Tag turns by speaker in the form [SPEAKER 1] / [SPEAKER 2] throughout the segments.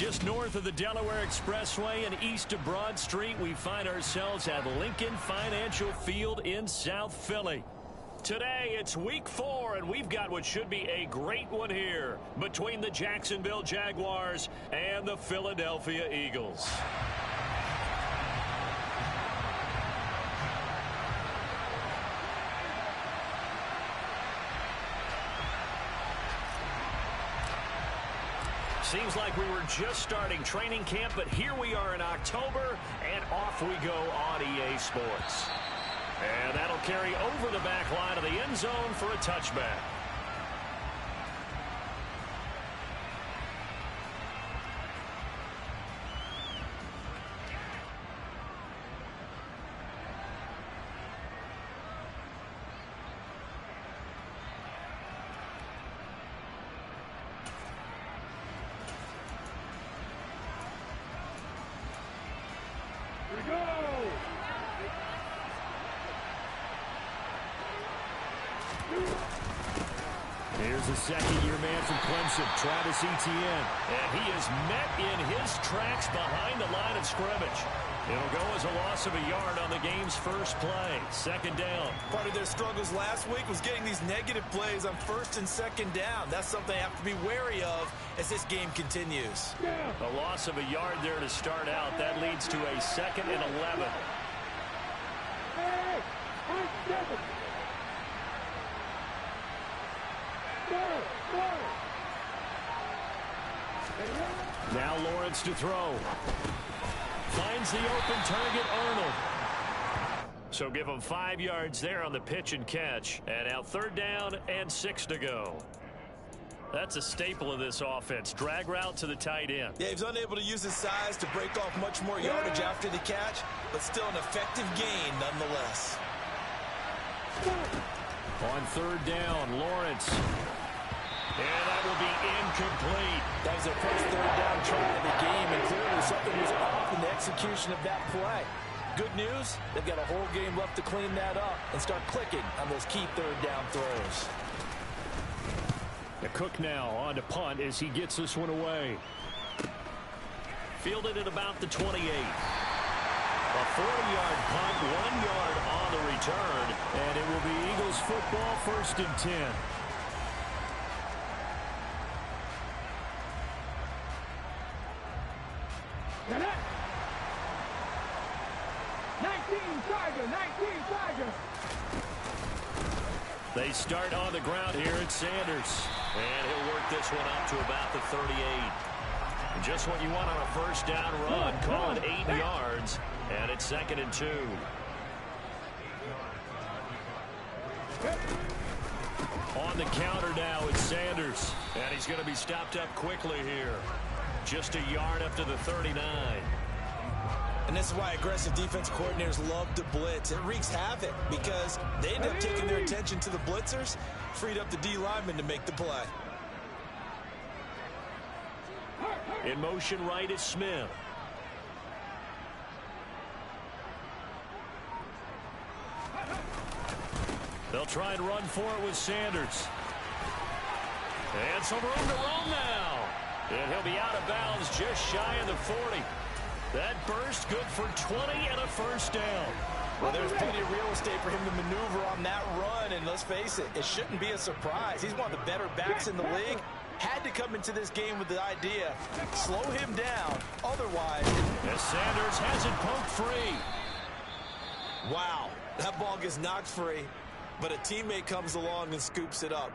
[SPEAKER 1] Just north of the Delaware Expressway and east of Broad Street, we find ourselves at Lincoln Financial Field in South Philly. Today, it's week 4, and we've got what should be a great one here between the Jacksonville Jaguars and the Philadelphia Eagles. Seems like we were just starting training camp, but here we are in October, and off we go on EA Sports. And that'll carry over the back line of the end zone for a touchback.
[SPEAKER 2] Here's a second-year man from Clemson, Travis Etienne.
[SPEAKER 1] And he is met in his tracks behind the line of scrimmage. It'll go as a loss of a yard on the game's first play. Second down.
[SPEAKER 3] Part of their struggles last week was getting these negative plays on first and second down. That's something they have to be wary of as this game continues.
[SPEAKER 1] A loss of a yard there to start out. That leads to a 2nd and 11. Now Lawrence to throw. Finds the open target, Arnold. So give him 5 yards there on the pitch and catch. And now 3rd down and 6 to go. That's a staple of this offense. Drag route to the tight end.
[SPEAKER 3] Yeah, he's unable to use his size to break off much more yardage after the catch, but still an effective gain nonetheless.
[SPEAKER 1] On 3rd down, Lawrence. And that will be incomplete.
[SPEAKER 3] That was their first 3rd down try of the game, and clearly something was off in the execution of that play. Good news, they've got a whole game left to clean that up and start clicking on those key 3rd down throws.
[SPEAKER 1] The Cook now on to punt as he gets this one away. Fielded at about the 28. A 40-yard punt, 1 yard on the return, and it will be Eagles football, 1st and 10. They start on the ground here at Sanders. And he'll work this one up to about the 38. Just what you want on a 1st down run. Call it 8 yards. And it's 2nd and 2. On the counter now, it's Sanders. And he's going to be stopped up quickly here. Just a yard up to the 39.
[SPEAKER 3] And this is why aggressive defense coordinators love to blitz. It wreaks havoc because they end up taking their attention to the blitzers, freed up the D lineman to make the play.
[SPEAKER 1] In motion right is Smith. They'll try and run for it with Sanders. And some room to roam now. And he'll be out of bounds just shy of the 40. That burst good for 20 and a 1st down.
[SPEAKER 3] Well, there's plenty of real estate for him to maneuver on that run, and let's face it, it shouldn't be a surprise. He's one of the better backs in the league. Had to come into this game with the idea, slow him down, otherwise.
[SPEAKER 1] As Sanders has it poked free.
[SPEAKER 3] Wow, that ball gets knocked free, but a teammate comes along and scoops it up.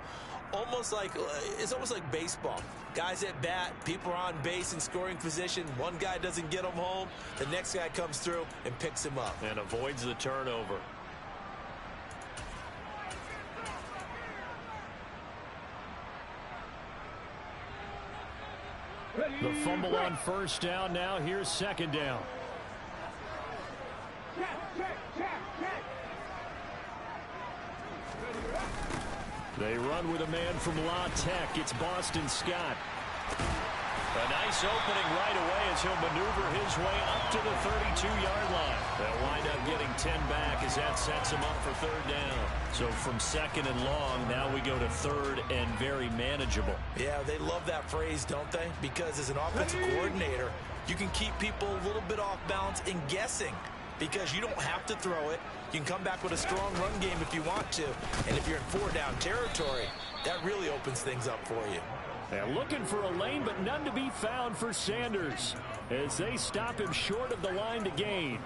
[SPEAKER 3] It's almost like baseball. Guys at bat, people are on base in scoring position. One guy doesn't get him home. The next guy comes through and picks him up.
[SPEAKER 1] And avoids the turnover. The fumble on 1st down. Now here's 2nd down. They run with a man from La Tech. It's Boston Scott. A nice opening right away as he'll maneuver his way up to the 32-yard line. They'll wind up getting 10 back as that sets him up for third down. So from second and long, now we go to third and very manageable.
[SPEAKER 3] Yeah, they love that phrase, don't they? Because as an offensive coordinator, you can keep people a little bit off balance and guessing because you don't have to throw it. You can come back with a strong run game if you want to. And if you're in four-down territory, that really opens things up for you.
[SPEAKER 2] And looking for a lane, but none to be found for Sanders as they stop him short of the line to gain.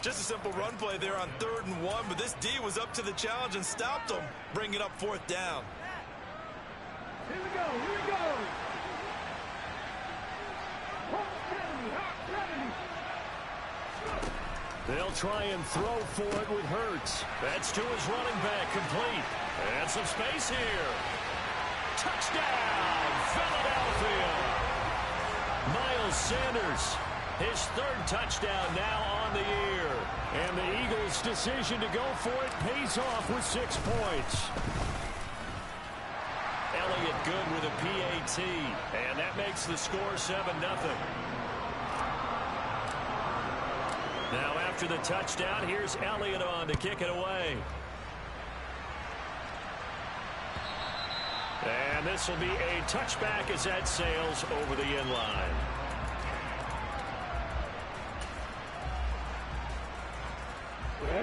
[SPEAKER 3] Just a simple run play there on 3rd and 1, but this D was up to the challenge and stopped him, bringing up 4th down.
[SPEAKER 4] Here we go, here we go.
[SPEAKER 2] They'll try and throw for it with Hurts.
[SPEAKER 1] That's to his running back, complete. And some space here. Touchdown, Philadelphia. Miles Sanders, his 3rd touchdown now on the year.
[SPEAKER 2] And the Eagles' decision to go for it pays off with 6 points.
[SPEAKER 1] Elliott good with a PAT, and that makes the score 7-0. Now after the touchdown, here's Elliott on to kick it away. And this will be a touchback as that sails over the end line.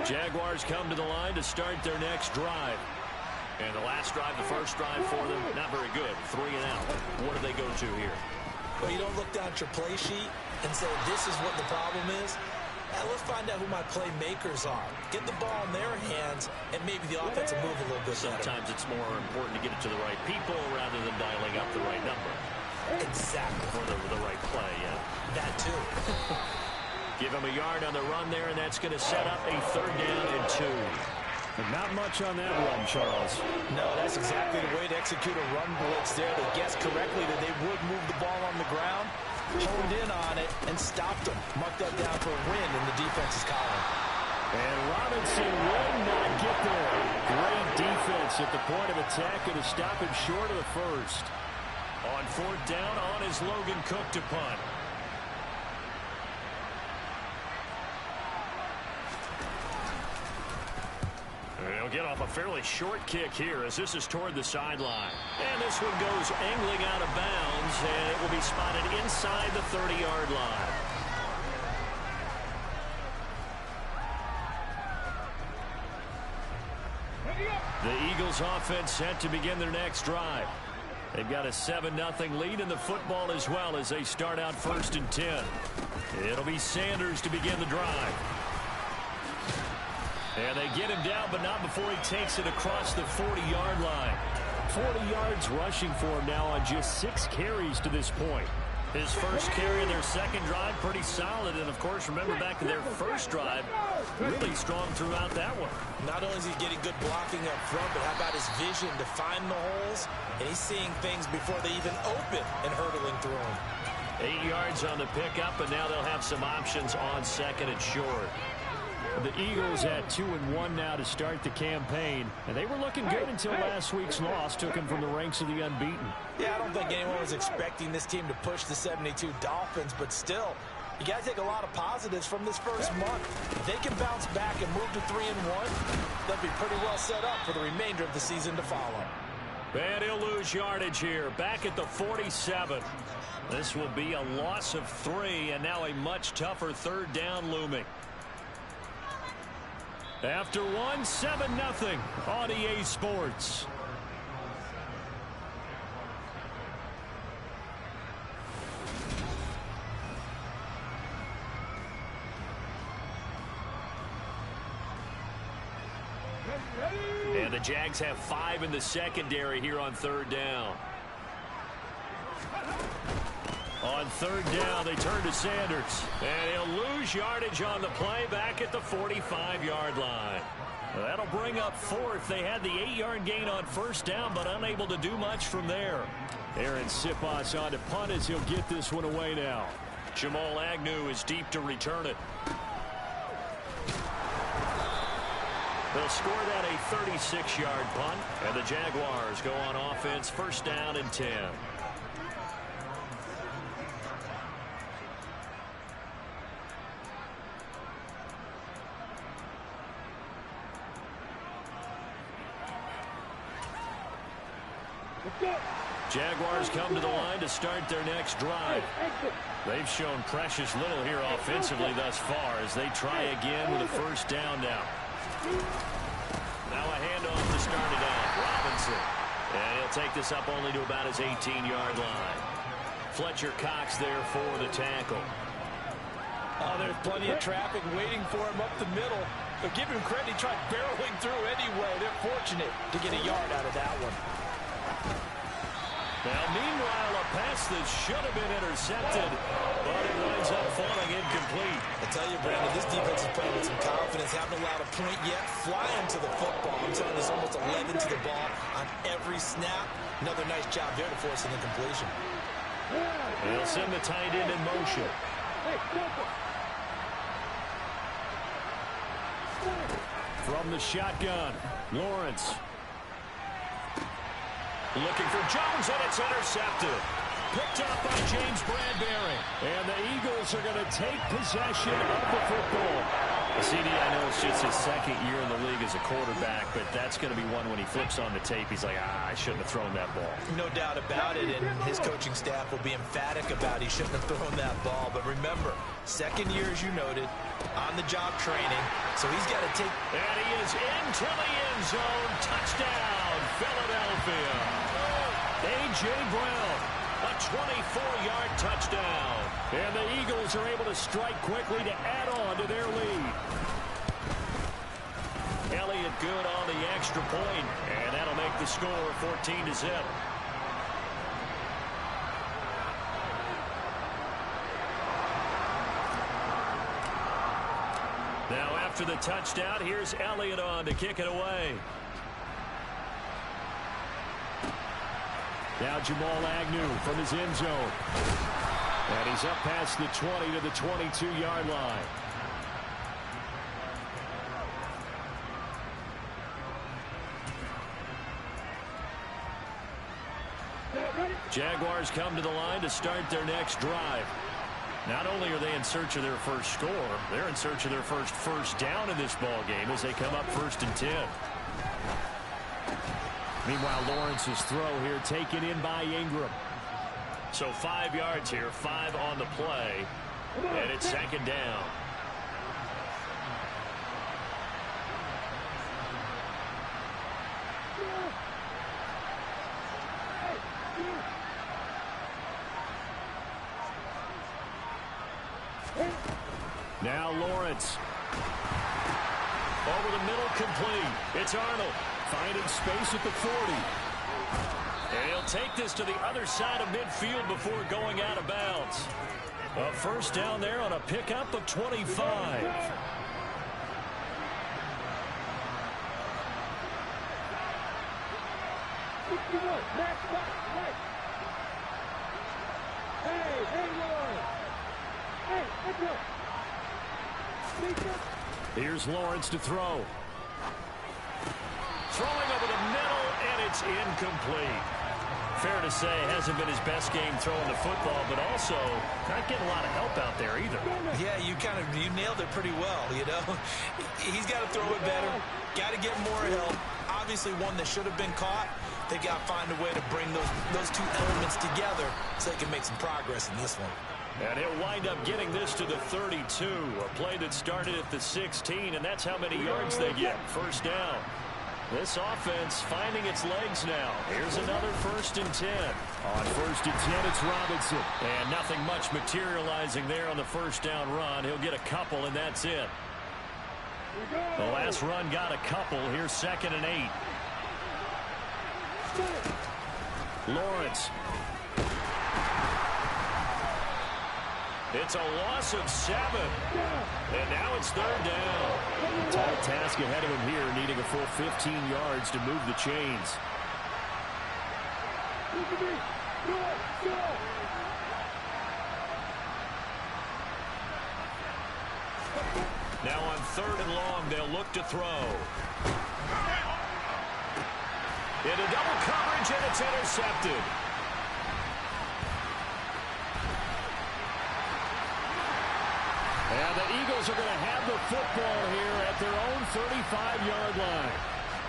[SPEAKER 1] Jaguars come to the line to start their next drive. And the last drive, the first drive for them, not very good. 3 and out. What do they go to here?
[SPEAKER 3] Well, you don't look down at your play sheet and say, this is what the problem is. Now let's find out who my playmakers are. Get the ball in their hands, and maybe the offense will move a little bit better.
[SPEAKER 1] Sometimes it's more important to get it to the right people rather than dialing up the right number.
[SPEAKER 3] Exactly.
[SPEAKER 1] For the right play, yeah.
[SPEAKER 3] That too.
[SPEAKER 1] Give him a yard on the run there, and that's going to set up a 3rd down and 2.
[SPEAKER 2] But not much on that run, Charles.
[SPEAKER 3] No, that's exactly the way to execute a run blitz there. They guessed correctly that they would move the ball on the ground, honed in on it, and stopped them. Marked that down for a win in the defense's column.
[SPEAKER 2] And Robinson will not get there. Great defense at the point of attack and to stop him short of the first.
[SPEAKER 1] On 4th down, on is Logan Cook to punt. They'll get off a fairly short kick here as this is toward the sideline. And this one goes angling out of bounds, and it will be spotted inside the 30-yard line. The Eagles offense set to begin their next drive. They've got a 7-0 lead in the football as well as they start out 1st and 10. It'll be Sanders to begin the drive. And they get him down, but not before he takes it across the 40-yard line.
[SPEAKER 2] 40 yards rushing for him now on just 6 carries to this point.
[SPEAKER 1] His first carry in their second drive, pretty solid. And, of course, remember back to their first drive, really strong throughout that one.
[SPEAKER 3] Not only is he getting good blocking up front, but how about his vision to find the holes? And he's seeing things before they even open and hurtling through them.
[SPEAKER 1] 8 yards on the pickup, and now they'll have some options on 2nd and short.
[SPEAKER 2] The Eagles at 2-1 now to start the campaign, and they were looking good until last week's loss took them from the ranks of the unbeaten.
[SPEAKER 3] Yeah, I don't think anyone was expecting this team to push the 72 Dolphins, but still, you got to take a lot of positives from this first month. If they can bounce back and move to 3-1, they'll be pretty well set up for the remainder of the season to follow.
[SPEAKER 1] And he'll lose yardage here, back at the 47. This will be a loss of 3, and now a much tougher 3rd down looming. After 1, 7-0 on EA Sports. And the Jags have 5 in the secondary here on 3rd down. On 3rd down, they turn to Sanders. And he'll lose yardage on the play back at the 45-yard line. Well, that'll bring up 4th. They had the 8-yard gain on 1st down, but unable to do much from there.
[SPEAKER 2] Aaron Siposs on to punt as he'll get this one away now.
[SPEAKER 1] Jamal Agnew is deep to return it. They'll score that a 36-yard punt, and the Jaguars go on offense 1st down and 10. Jaguars come to the line to start their next drive. They've shown precious little here offensively thus far as they try again with a first down now. Now a handoff to start it out. Robinson. And he'll take this up only to about his 18-yard line. Fletcher Cox there for the tackle.
[SPEAKER 3] Oh, there's plenty of traffic waiting for him up the middle. But give him credit, he tried barreling through anyway. They're fortunate to get a yard out of that one.
[SPEAKER 1] Now, meanwhile, a pass that should have been intercepted, but it winds up falling incomplete.
[SPEAKER 3] I tell you, Brandon, this defense is playing with some confidence. Haven't allowed a point yet. Flying to the football. I'm telling you, there's almost 11 to the ball on every snap. Another nice job there to force an incompletion.
[SPEAKER 1] They'll send the tight end in motion. From the shotgun, Lawrence. Looking for Jones, and it's intercepted. Picked up by James Bradbury. And the Eagles are going to take possession of the football. CD, I know it's just his second year in the league as a quarterback, but that's going to be one when he flips on the tape. He's like, I shouldn't have thrown that ball.
[SPEAKER 3] No doubt about it, and his coaching staff will be emphatic about he shouldn't have thrown that ball. But remember, second year, as you noted, on-the-job training, so he's got to take...
[SPEAKER 1] And he is into the end zone. Touchdown, Philadelphia. A.J. Brown, a 24-yard touchdown. And the Eagles are able to strike quickly to add on to their lead. Elliott good on the extra point, and that'll make the score 14-0. Now after the touchdown, here's Elliott on to kick it away. Now Jamal Agnew from his end zone. And he's up past the 20 to the 22-yard line. Jaguars come to the line to start their next drive. Not only are they in search of their first score, they're in search of their first down in this ball game as they come up 1st and 10. Meanwhile, Lawrence's throw here taken in by Ingram. So 5 yards here, 5 on the play, and it's 2nd down. Now Lawrence. Over the middle, complete. It's Arnold finding space at the 40. And he'll take this to the other side of midfield before going out of bounds. A first down there on a pickup of 25. Here's Lawrence to throw. Throwing over the middle, and it's incomplete. Fair to say, hasn't been his best game throwing the football, but also not getting a lot of help out there either.
[SPEAKER 3] Yeah, you nailed it pretty well, you know. He's got to throw it better, got to get more help. Obviously one that should have been caught. They got to find a way to bring those two elements together so they can make some progress in this one.
[SPEAKER 1] And he'll wind up getting this to the 32, a play that started at the 16, and that's how many yards they get. First down. This offense finding its legs now. Here's another 1st and 10. On 1st and 10, it's Robinson. And nothing much materializing there on the first down run. He'll get a couple, and that's it. The last run got a couple. Here's 2nd and 8. Lawrence. It's a loss of 7. And now it's 3rd down. Tall task ahead of him here, needing a full 15 yards to move the chains. Now on 3rd and long, they'll look to throw. Into double coverage, and it's intercepted. And the Eagles are going to have the football here at their own 35-yard line.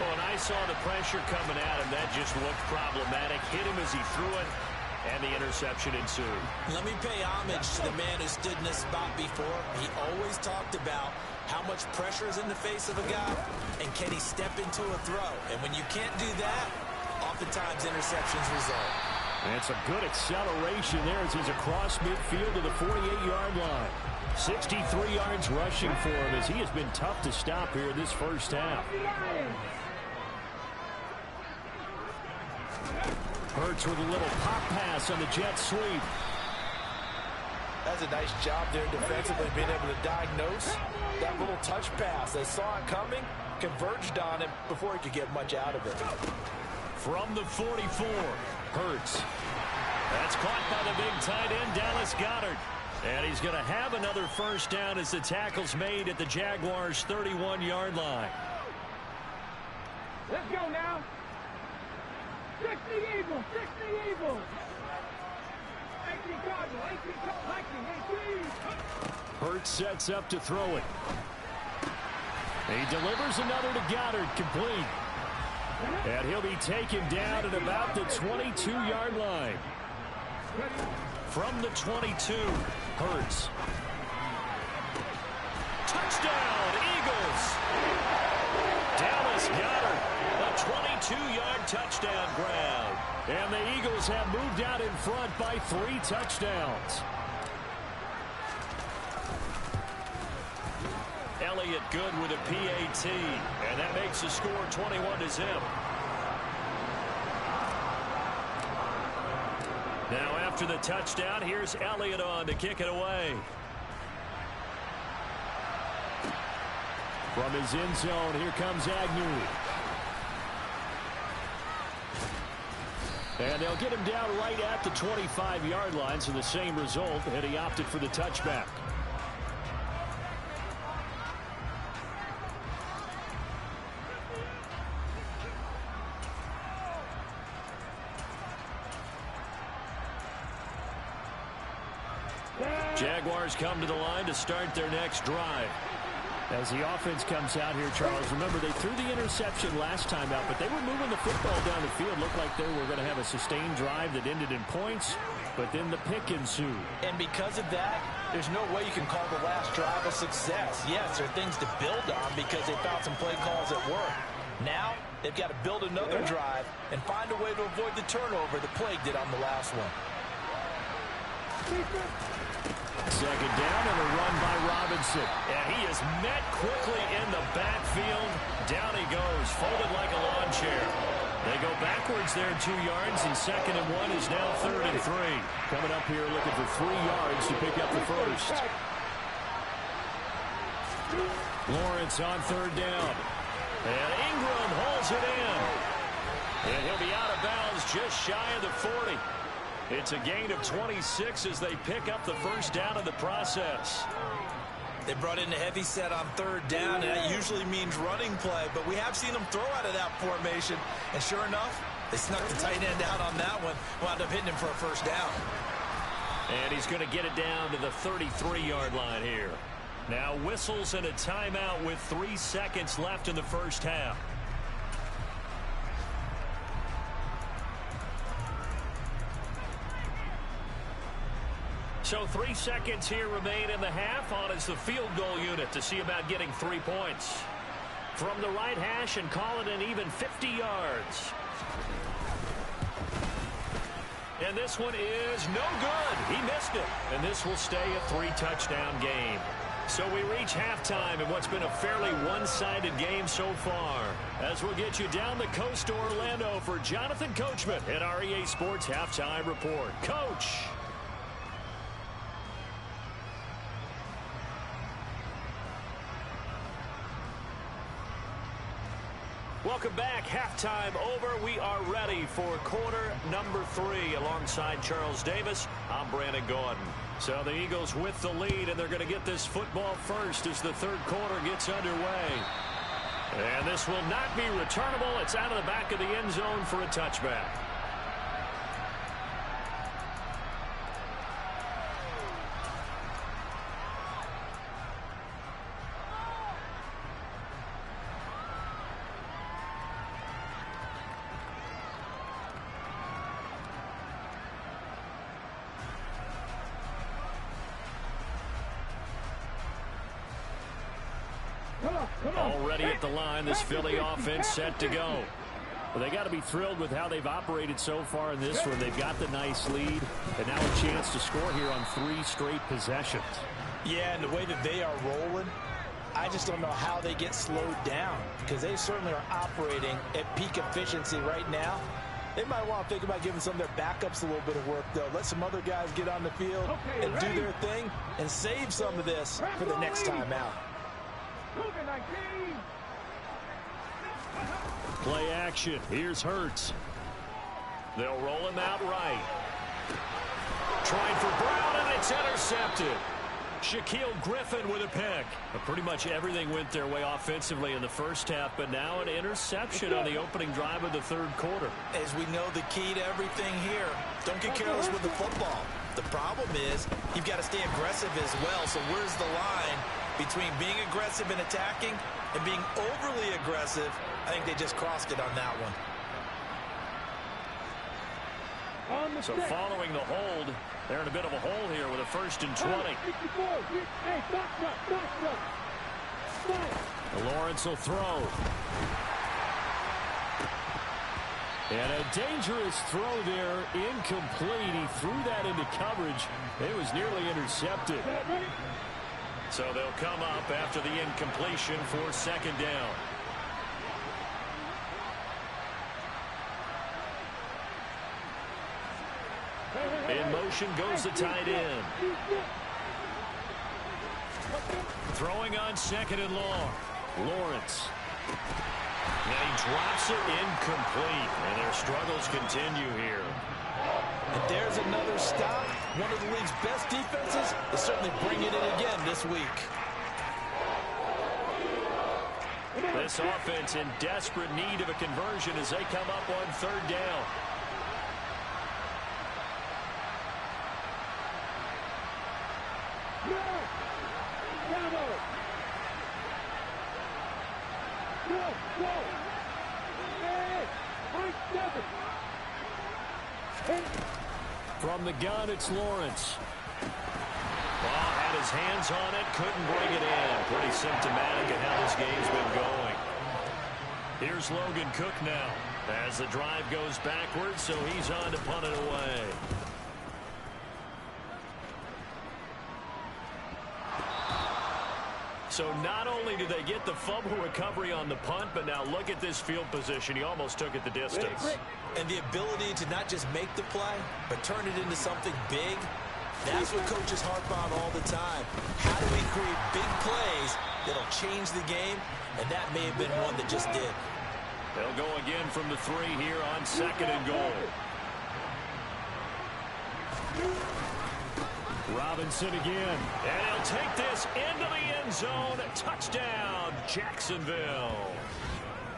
[SPEAKER 1] Well, when I saw the pressure coming at him, that just looked problematic. Hit him as he threw it, and the interception ensued.
[SPEAKER 3] Let me pay homage to the man who stood in this spot before. He always talked about how much pressure is in the face of a guy, and can he step into a throw. And when you can't do that, oftentimes interceptions result.
[SPEAKER 2] And it's a good acceleration there as he's across midfield to the 48-yard line. 63 yards rushing for him as he has been tough to stop here in this first half. Hurts with a little pop pass on the jet sweep.
[SPEAKER 5] That's a nice job there defensively, being able to diagnose that little touch pass. They saw it coming, converged on it before he could get much out of it.
[SPEAKER 1] From the 44, Hurts. That's caught by the big tight end, Dallas Goedert. And he's going to have another first down as the tackle's made at the Jaguars' 31-yard line.
[SPEAKER 4] Let's go now. 60 Eagles, 60 Eagles. 18 Cardinal, 18 Vikings, 18.
[SPEAKER 2] Hurts sets up to throw it. He delivers another to Goddard, complete. And he'll be taken down at about the 22-yard line.
[SPEAKER 1] From the 22, Hurts. Touchdown, Eagles! Dallas Goedert, a 22-yard touchdown grab.
[SPEAKER 2] And the Eagles have moved out in front by 3 touchdowns.
[SPEAKER 1] Elliott good with a PAT, and that makes the score 21-0. Now after the touchdown, here's Elliott on to kick it away.
[SPEAKER 2] From his end zone, here comes Agnew. And they'll get him down right at the 25-yard line, so the same result, and he opted for the touchback.
[SPEAKER 1] Jaguars come to the line to start their next drive.
[SPEAKER 2] As the offense comes out here, Charles, remember they threw the interception last time out, but they were moving the football down the field. Looked like they were going to have a sustained drive that ended in points, but then the pick ensued.
[SPEAKER 5] And because of that, there's no way you can call the last drive a success. Yes, there are things to build on because they found some play calls that work. Now, they've got to build another drive and find a way to avoid the turnover the Plague did on the last one.
[SPEAKER 2] Second down and a run by Robinson.
[SPEAKER 1] And he is met quickly in the backfield. Down he goes, folded like a lawn chair. They go backwards there 2 yards, and 2nd and 1 is now 3rd and 3.
[SPEAKER 2] Coming up here looking for 3 yards to pick up the first. Lawrence on 3rd down.
[SPEAKER 1] And Ingram holds it in. And he'll be out of bounds just shy of the 40. It's a gain of 26 as they pick up the first down in the process.
[SPEAKER 3] They brought in a heavy set on 3rd down, and that usually means running play, but we have seen them throw out of that formation, and sure enough, they snuck the tight end out on that one, wound up hitting him for a first down.
[SPEAKER 1] And he's going to get it down to the 33-yard line here. Now whistles and a timeout with 3 seconds left in the first half. So 3 seconds here remain in the half. On is the field goal unit to see about getting 3 points. From the right hash and call it an even 50 yards. And this one is no good. He missed it. And this will stay a 3-touchdown game. So we reach halftime in what's been a fairly one-sided game so far. As we'll get you down the coast to Orlando for Jonathan Coachman at our EA Sports Halftime Report. Coach. Welcome back. Halftime over. We are ready for quarter number 3 alongside Charles Davis. I'm Brandon Gordon. So the Eagles with the lead, and they're going to get this football first as the 3rd quarter gets underway. And this will not be returnable. It's out of the back of the end zone for a touchback. Already at the line, this Philly offense set to go. Well, they got to be thrilled with how they've operated so far in this one. They've got the nice lead, and now a chance to score here on 3 straight possessions.
[SPEAKER 5] Yeah, and the way that they are rolling, I just don't know how they get slowed down, because they certainly are operating at peak efficiency right now. They might want to think about giving some of their backups a little bit of work, though. Let some other guys get on the field and do their thing and save some of this for the next time out.
[SPEAKER 1] Play action. Here's Hurts. They'll roll him out right. Trying for Brown, and it's intercepted. Shaquille Griffin with a pick. But pretty much everything went their way offensively in the first half, but now an interception on the opening drive of the third quarter.
[SPEAKER 5] As we know, the key to everything here, don't get careless with the football. The problem is you've got to stay aggressive as well. So where's the line between being aggressive and attacking and being overly aggressive? I think they just crossed it on that one.
[SPEAKER 1] So following the hold, they're in a bit of a hole here with a 1st and 20. Lawrence will throw. And a dangerous throw there, incomplete. He threw that into coverage. It was nearly intercepted. So they'll come up after the incompletion for 2nd down. In motion goes the tight end. Throwing on 2nd and long. Lawrence. And he drops it incomplete. And their struggles continue here.
[SPEAKER 5] And there's another stop. One of the league's best defenses is certainly bringing it again this week.
[SPEAKER 1] This offense in desperate need of a conversion as they come up on 3rd down. From the gun, it's Lawrence. Well, had his hands on it, couldn't bring it in. Pretty symptomatic of how this game's been going. Here's Logan Cook now as the drive goes backwards, so he's on to punt it away. So not only do they get the fumble recovery on the punt, but now look at this field position. He almost took it the distance.
[SPEAKER 3] And the ability to not just make the play, but turn it into something big, that's what coaches harp on all the time. How do we create big plays that'll change the game? And that may have been one that just did.
[SPEAKER 1] They'll go again from the 3 here on 2nd and goal. Robinson again. And he'll take this into the end zone. Touchdown, Jacksonville.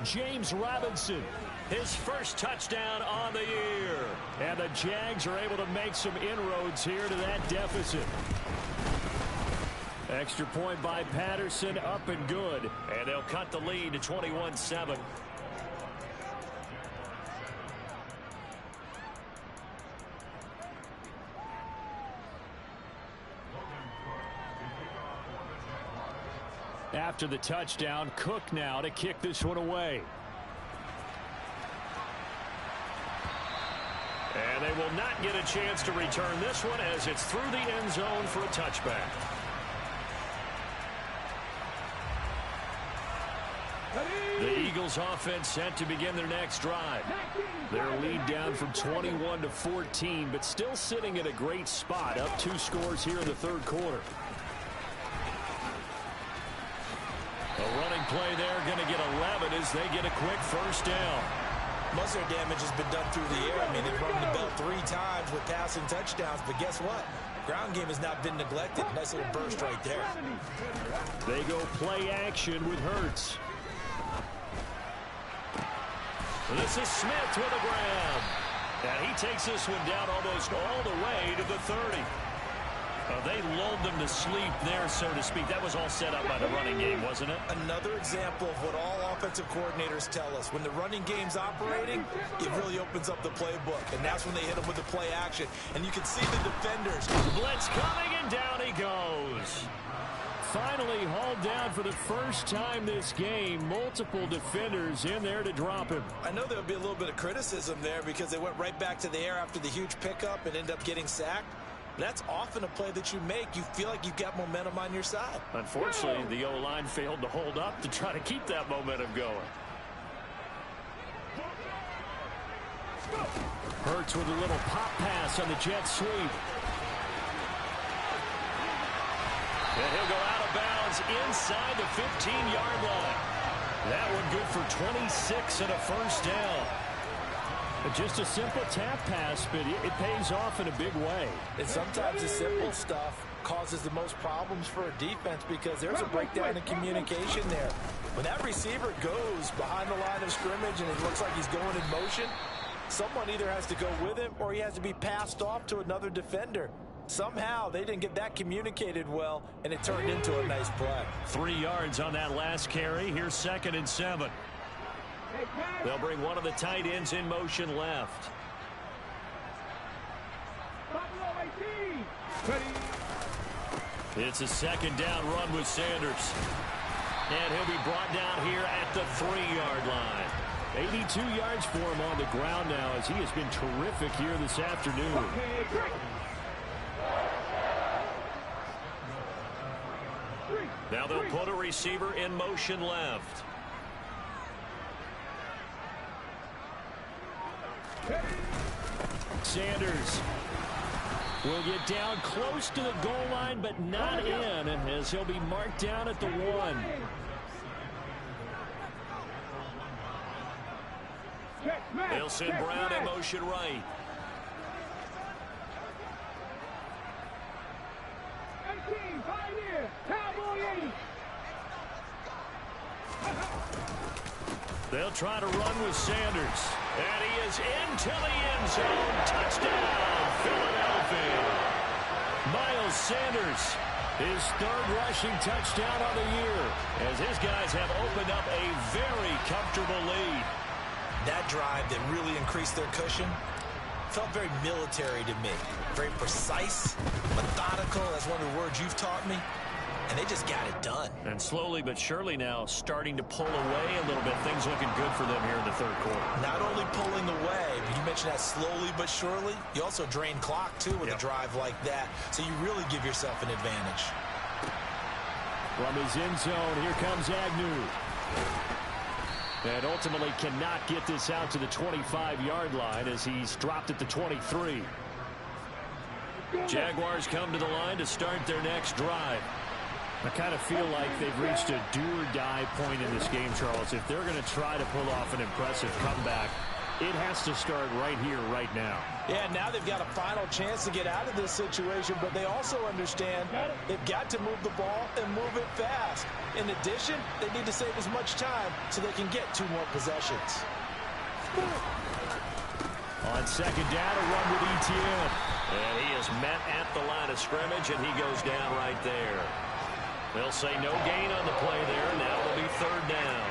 [SPEAKER 1] James Robinson, his first touchdown on the year. And the Jags are able to make some inroads here to that deficit. Extra point by Patterson, up and good. And they'll cut the lead to 21-7. After the touchdown, Cook now to kick this one away. And they will not get a chance to return this one as it's through the end zone for a touchback. The Eagles offense set to begin their next drive. Their lead down from 21 to 14, but still sitting at a great spot, up 2 scores here in the third quarter. A running play there, going to get 11 as they get a quick first down.
[SPEAKER 3] Most of their damage has been done through the air. I mean, they've run the bell 3 times with passing touchdowns, but guess what? Ground game has not been neglected. Nice little burst right there.
[SPEAKER 1] They go play action with Hurts. This is Smith with a grab. And he takes this one down almost all the way to the 30. They lulled them to sleep there, so to speak. That was all set up by the running game, wasn't it?
[SPEAKER 3] Another example of what all offensive coordinators tell us. When the running game's operating, it really opens up the playbook. And that's when they hit them with the play action. And you can see the defenders.
[SPEAKER 1] Blitz coming, and down he goes.
[SPEAKER 2] finally hauled down for the first time this game. Multiple defenders in there to drop him.
[SPEAKER 3] I know there'll be a little bit of criticism there because they went right back to the air after the huge pickup and ended up getting sacked. That's often a play that you make. You feel like you've got momentum on your side.
[SPEAKER 1] Unfortunately, the O-line failed to hold up to try to keep that momentum going.
[SPEAKER 2] Hurts with a little pop pass on the jet sweep.
[SPEAKER 1] And he'll go out of bounds inside the 15-yard line. That one good for 26 and a first down.
[SPEAKER 2] Just a simple tap pass, but it pays off in a big way.
[SPEAKER 5] And sometimes the simple stuff causes the most problems for a defense because there's a breakdown in communication there. When that receiver goes behind the line of scrimmage and it looks like he's going in motion, someone either has to go with him or he has to be passed off to another defender. Somehow they didn't get that communicated well, and it turned into a nice play.
[SPEAKER 1] 3 yards on that last carry. Here's 2nd and 7. They'll bring one of the tight ends in motion left. It's a 2nd down run with Sanders. And he'll be brought down here at the 3-yard line.
[SPEAKER 2] 82 yards for him on the ground now as he has been terrific here this afternoon.
[SPEAKER 1] Now they'll put a receiver in motion left.
[SPEAKER 2] Sanders will get down close to the goal line, but not in, as he'll be marked down at the 1.
[SPEAKER 1] They'll send Brown in motion right. They'll try to run with Sanders. And he is into the end zone. Touchdown, Philadelphia. Miles Sanders, his 3rd rushing touchdown on the year, as his guys have opened up a very comfortable lead.
[SPEAKER 3] That drive that really increased their cushion felt very military to me. Very precise, methodical. That's one of the words you've taught me. And they just got it done.
[SPEAKER 1] And slowly but surely now starting to pull away a little bit. Things looking good for them here in the 3rd quarter.
[SPEAKER 3] Not only pulling away, but you mentioned that slowly but surely. You also drain clock, too, with a drive like that. So you really give yourself an advantage.
[SPEAKER 2] From his end zone, here comes Agnew. And ultimately cannot get this out to the 25-yard line as he's dropped at the 23.
[SPEAKER 1] Jaguars come to the line to start their next drive.
[SPEAKER 2] I kind of feel like they've reached a do-or-die point in this game, Charles. If they're going to try to pull off an impressive comeback, it has to start right here, right now.
[SPEAKER 5] Yeah, now they've got a final chance to get out of this situation, but they also understand they've got to move the ball and move it fast. In addition, they need to save as much time so they can get 2 more possessions.
[SPEAKER 2] On 2nd down, a run with Etienne.
[SPEAKER 1] And he is met at the line of scrimmage, and he goes down right there. They'll say no gain on the play there. Now it'll be 3rd down.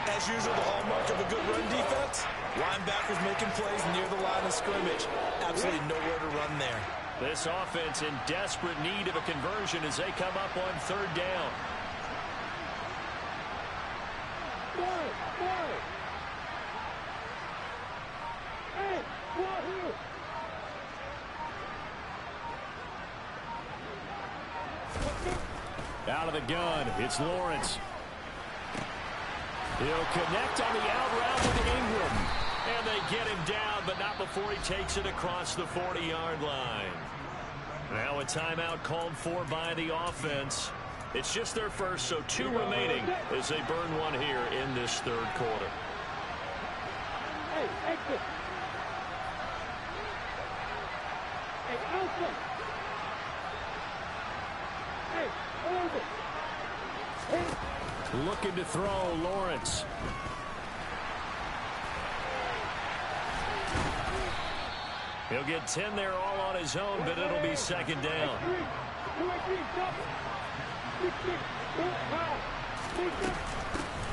[SPEAKER 3] As usual, the hallmark of a good run defense, linebackers making plays near the line of scrimmage. Absolutely nowhere to run there.
[SPEAKER 1] This offense in desperate need of a conversion as they come up on 3rd down.
[SPEAKER 2] Out of the gun, it's Lawrence. He'll connect on the out route with Ingram.
[SPEAKER 1] And they get him down, but not before he takes it across the 40-yard line. Now a timeout called for by the offense. It's just their first, so 2 remaining as they burn one here in this 3rd quarter.
[SPEAKER 4] Hey, exit. Hey, Alpha. Hey, over.
[SPEAKER 2] Looking to throw, Lawrence.
[SPEAKER 1] He'll get 10 there all on his own, but it'll be 2nd down.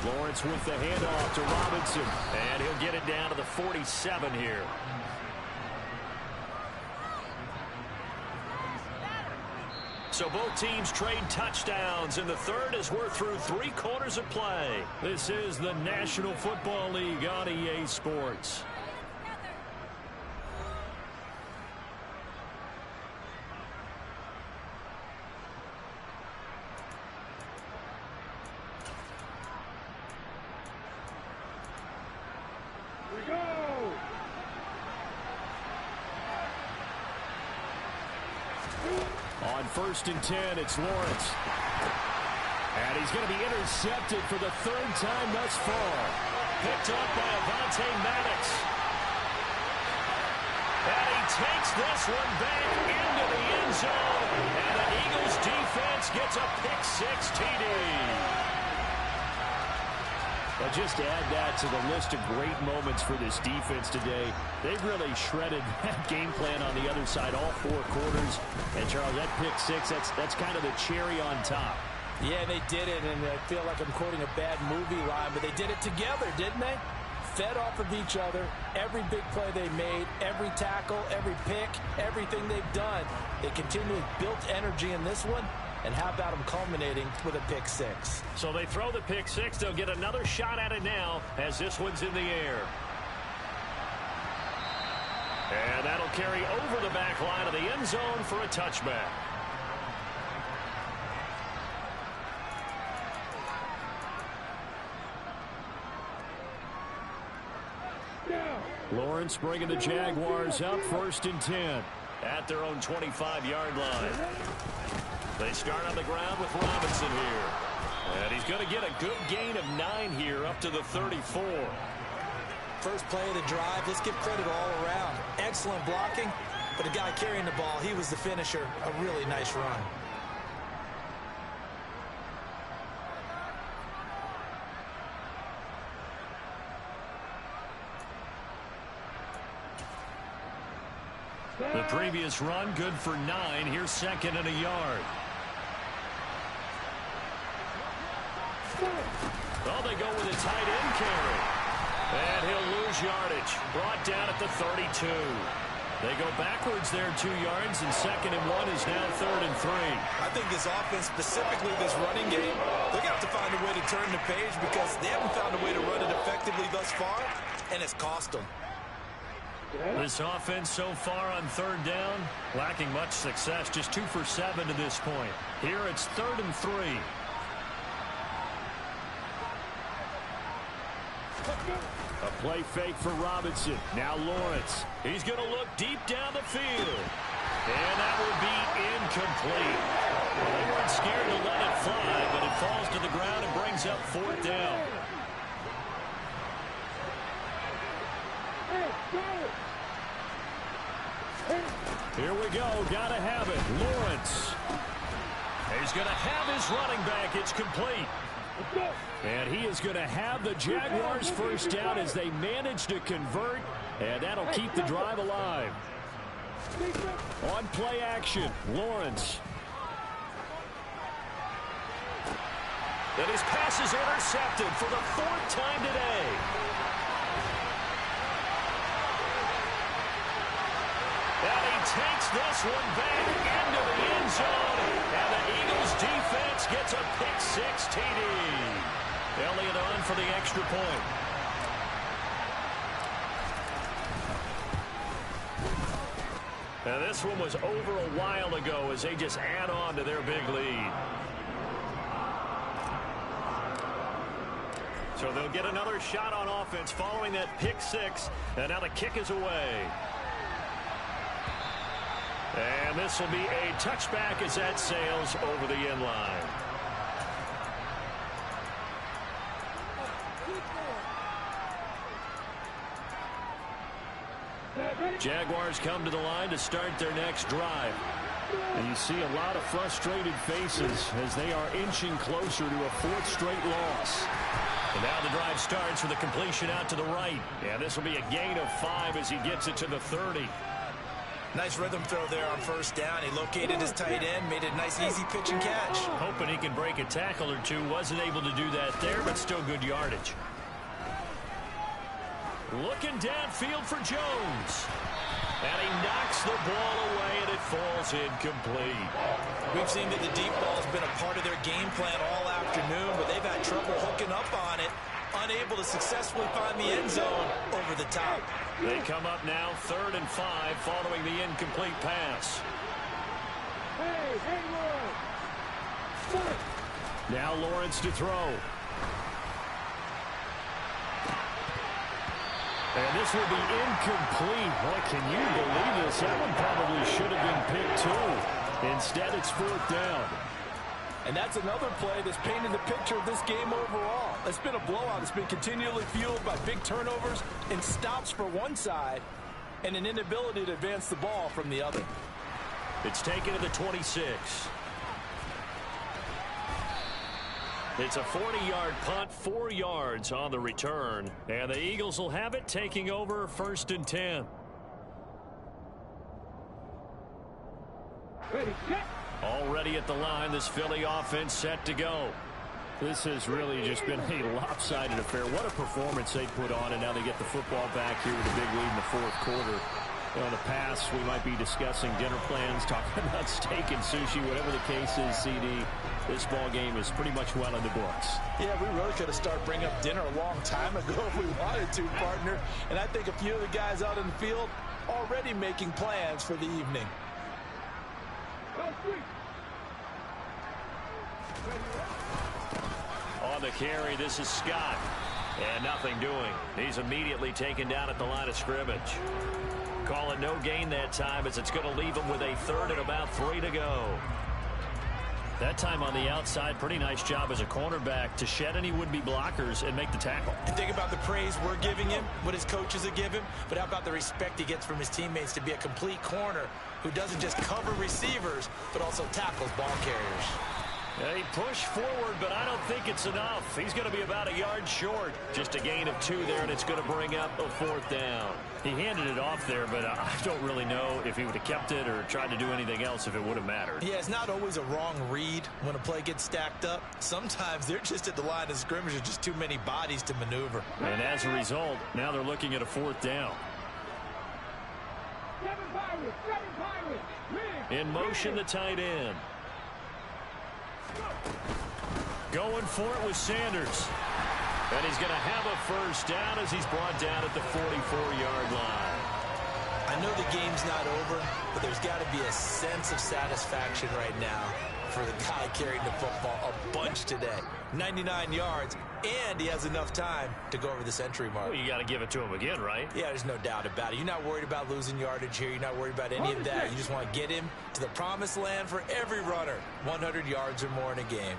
[SPEAKER 2] Lawrence with the handoff to Robinson.
[SPEAKER 1] And he'll get it down to the 47 here. So both teams trade touchdowns, and the third as we're through 3 quarters of play. This is the National Football League on EA Sports.
[SPEAKER 2] On 1st and 10, it's Lawrence. And he's going to be intercepted for the 3rd time thus far.
[SPEAKER 1] Picked up by Avonte Maddox. And he takes this one back into the end zone. And the Eagles defense gets a pick-6 TD.
[SPEAKER 2] But just to add that to the list of great moments for this defense today, they've really shredded that game plan on the other side all 4 quarters. And, Charles, that pick-6, that's kind of the cherry on top.
[SPEAKER 5] Yeah, they did it, and I feel like I'm quoting a bad movie line, but they did it together, didn't they? Fed off of each other, every big play they made, every tackle, every pick, everything they've done. They continually built energy in this one. And how about them culminating with a pick-6?
[SPEAKER 1] So they throw the pick-6. They'll get another shot at it now as this one's in the air. And that'll carry over the back line of the end zone for a touchback.
[SPEAKER 2] Lawrence bringing the Jaguars up 1st and 10
[SPEAKER 1] at their own 25-yard line. They start on the ground with Robinson here. And he's going to get a good gain of 9 here up to the 34.
[SPEAKER 3] First play of the drive, let's give credit all around. Excellent blocking, but the guy carrying the ball, he was the finisher. A really nice run.
[SPEAKER 1] The previous run, good for 9. Here's 2nd and a yard. Oh, they go with a tight end carry. And he'll lose yardage. Brought down at the 32. They go backwards there 2 yards, and 2nd and 1 is now 3rd and 3.
[SPEAKER 3] I think this offense, specifically this running game, they're going to have to find a way to turn the page because they haven't found a way to run it effectively thus far, and it's cost them.
[SPEAKER 1] This offense so far on 3rd down, lacking much success, just 2 for 7 to this point. Here it's 3rd and 3.
[SPEAKER 2] A play fake for Robinson. Now Lawrence.
[SPEAKER 1] He's going to look deep down the field. And that will be incomplete. Well, they weren't scared to let it fly, but it falls to the ground and brings up 4th down.
[SPEAKER 2] Here we go. Got to have it. Lawrence.
[SPEAKER 1] He's going to have his running back. It's complete.
[SPEAKER 2] And he is going to have the Jaguars first down as they manage to convert. And that'll keep the drive alive. On play action, Lawrence.
[SPEAKER 1] And his pass is intercepted for the 4th time today. And he takes this one back into the end zone. And the Eagles defense gets a pick-6 TD. Elliott on for the extra point. Now this one was over a while ago as they just add on to their big lead. So they'll get another shot on offense following that pick-6. And now the kick is away. And this will be a touchback as that sails over the end line. Jaguars come to the line to start their next drive.
[SPEAKER 2] And you see a lot of frustrated faces as they are inching closer to a 4th straight loss.
[SPEAKER 1] And now the drive starts with a completion out to the right. And this will be a gain of 5 as he gets it to the 30.
[SPEAKER 3] Nice rhythm throw there on 1st down. He located his tight end, made it a nice, easy pitch and catch.
[SPEAKER 1] Hoping he can break a tackle or two. Wasn't able to do that there, but still good yardage. Looking downfield for Jones. And he knocks the ball away, and it falls incomplete.
[SPEAKER 3] We've seen that the deep ball has been a part of their game plan all afternoon, but they've had trouble hooking up on it, unable to successfully find the end zone over the top.
[SPEAKER 1] They come up now 3rd and 5 following the incomplete pass.
[SPEAKER 4] Hey, Hayward! Start!
[SPEAKER 2] Now Lawrence to throw. And this will be incomplete. Boy, can you believe this? That one probably should have been picked too. Instead, it's 4th down.
[SPEAKER 5] And that's another play that's painted the picture of this game overall. It's been a blowout. It's been continually fueled by big turnovers and stops for one side and an inability to advance the ball from the other.
[SPEAKER 1] It's taken to the 26. It's a 40-yard punt, 4 yards on the return. And the Eagles will have it, taking over 1st and 10.
[SPEAKER 4] Ready, set!
[SPEAKER 1] Already at the line, this Philly offense set to go.
[SPEAKER 2] This has really just been a lopsided affair. What a performance they put on, and now they get the football back here with a big lead in the 4th quarter. In the past, we might be discussing dinner plans, talking about steak and sushi, whatever the case is, CD. This ball game is pretty much well in the books.
[SPEAKER 5] Yeah, we really could have started bringing up dinner a long time ago if we wanted to, partner. And I think a few of the guys out in the field already making plans for the evening.
[SPEAKER 1] On the carry, this is Scott. And nothing doing. He's immediately taken down at the line of scrimmage. Call it no gain that time, as it's going to leave him with a 3rd and about 3 to go. That time on the outside, pretty nice job as a cornerback to shed any would-be blockers and make the tackle.
[SPEAKER 3] And think about the praise we're giving him, what his coaches have given, but how about the respect he gets from his teammates to be a complete corner who doesn't just cover receivers, but also tackles ball carriers.
[SPEAKER 1] They push forward, but I don't think it's enough. He's going to be about a yard short. Just a gain of 2 there, and it's going to bring up a 4th down.
[SPEAKER 2] He handed it off there, but I don't really know if he would have kept it or tried to do anything else if it would have mattered.
[SPEAKER 3] Yeah, it's not always a wrong read when a play gets stacked up. Sometimes they're just at the line of scrimmage with just too many bodies to maneuver.
[SPEAKER 2] And as a result, now they're looking at a 4th down.
[SPEAKER 1] In motion, the tight end. Going for it with Sanders. And he's going to have a 1st down as he's brought down at the 44-yard line.
[SPEAKER 3] I know the game's not over, but there's got to be a sense of satisfaction right now for the guy carrying the football a bunch today. 99 yards, and he has enough time to go over the century mark.
[SPEAKER 1] Well, you got to give it to him again, right?
[SPEAKER 3] Yeah, there's no doubt about it. You're not worried about losing yardage here. You're not worried about any of that. You just want to get him to the promised land for every runner. 100 yards or more in a game.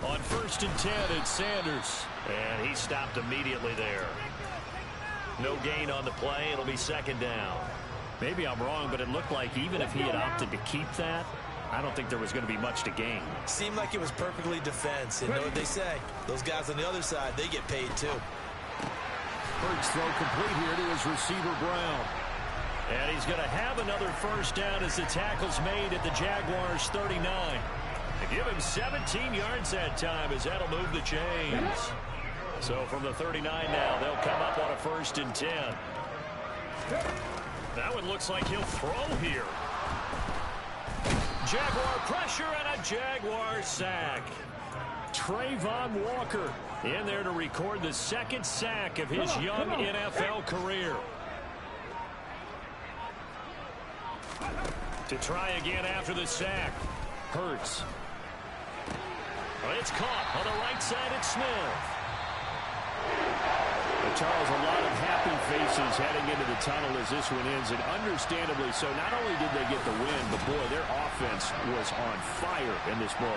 [SPEAKER 1] On 1st and 10, it's Sanders. And he stopped immediately there. No gain on the play. It'll be 2nd down.
[SPEAKER 2] Maybe I'm wrong, but it looked like even if he had opted to keep that, I don't think there was going to be much to gain.
[SPEAKER 3] Seemed like it was perfectly defense. And know what they say? Those guys on the other side, they get paid too.
[SPEAKER 2] Hurts throw complete here to his receiver, Brown.
[SPEAKER 1] And he's going to have another 1st down as the tackle's made at the Jaguars' 39. They give him 17 yards that time as that'll move the chains. So from the 39 now, they'll come up on a 1st and 10. That one looks like he'll throw here. Jaguar pressure and a Jaguar sack.
[SPEAKER 2] Trayvon Walker
[SPEAKER 1] in there to record the 2nd sack of his young NFL career. To try again after the sack. Hurts. It's caught on the right side at Smith.
[SPEAKER 2] Charles, a lot of happy faces heading into the tunnel as this one ends, and understandably so. Not only did they get the win, but boy, their offense was on fire in this ball.